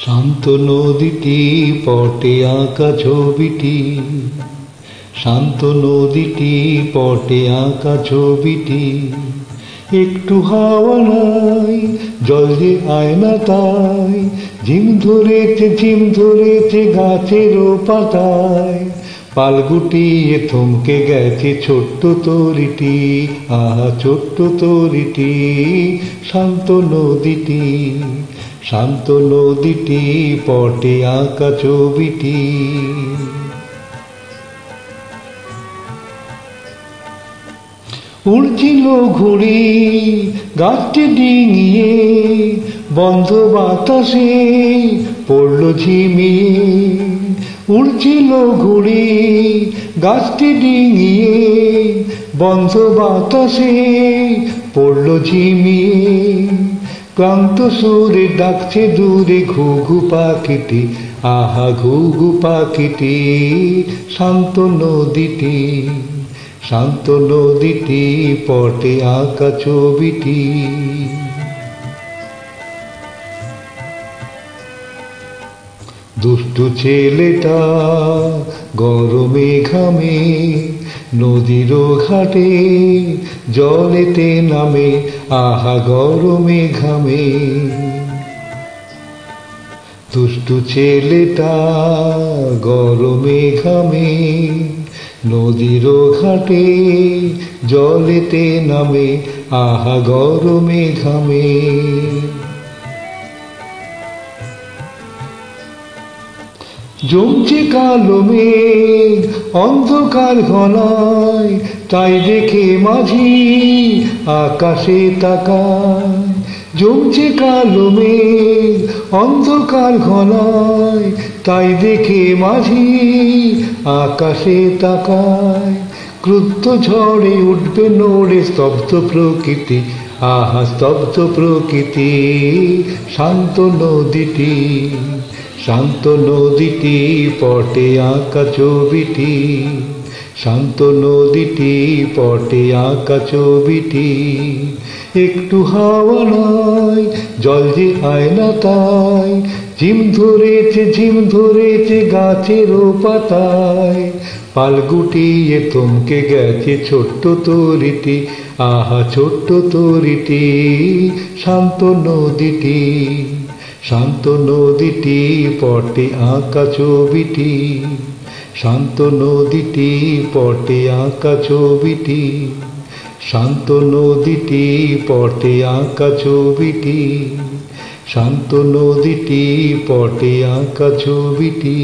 শান্ত নদীটি পটে আঁকা ছবিটি, শান্ত নদীটি পটে আঁকা ছবিটি। একটু হাওয়া নাই, জল যে আয়না তাই, ঝিম ধরেছে গাছের পাতায়। পাল গুটিয়ে থমকে গেছে ছোট্ট তরিটি, আহা ছোট্ট তরিটি। শান্ত নদীটি, শান্ত নদীটি পটে আঁকা ছবিটি। উড়ছিল ঘুড়ি গাছটি ডিঙিয়ে, বন্ধ বাতাসে পড়ল ঝিমিয়ে। উড়ছিল ঘুড়ি গাছটি ডিঙিয়ে, বন্ধ বাতাসে পড়ল ঝিমিয়ে। ক্লান্ত সুরে ডাকছে দূরে ঘুঘু পাখিটি, আহা ঘুঘু পাখিটি। শান্ত নদীটি, শান্ত নদীটি পটে আঁকা ছবিটি। দুষ্টু ছেলেটা গরমে ঘামে, নদীর ঘাটে জলেতে নামে, আহা গরমে ঘামে। দুষ্টু ছেলেটা গরমে ঘামে, নদীর ঘাটে জলেতে নামে, আহা গরমে ঘামে। জমছে কালো মেঘ অন্ধকার ঘনায়, তাই দেখে মাঝি আকাশে তাকায়। জমছে কালো মেঘ অন্ধকার ঘনায়, তাই দেখে মাঝি আকাশে তাকায়। ক্রুদ্ধ ঝড়ে উঠবে নড়ে স্তব্ধ প্রকৃতি, আহা স্তব্ধ প্রকৃতি। শান্ত নদীটি, শান্ত নদীটি পটে আঁকা ছবিটি। শান্ত নদীটি পটে আঁকা ছবিটি। একটু হাওয়া নাই, জল যে আয়না তাই, ঝিম ধরেছে গাছের পাতায়। পাল গুটিয়ে থমকে গেছে ছোট্ট তরিটি, আহা ছোট্ট তরিটি। শান্ত নদীটি, শান্ত নদীটি পটে আঁকা ছবিটি। শান্ত নদীটি পটে আঁকা ছবিটি। শান্ত নদীটি পটে আঁকা ছবিটি। শান্ত নদীটি পটে আঁকা ছবিটি।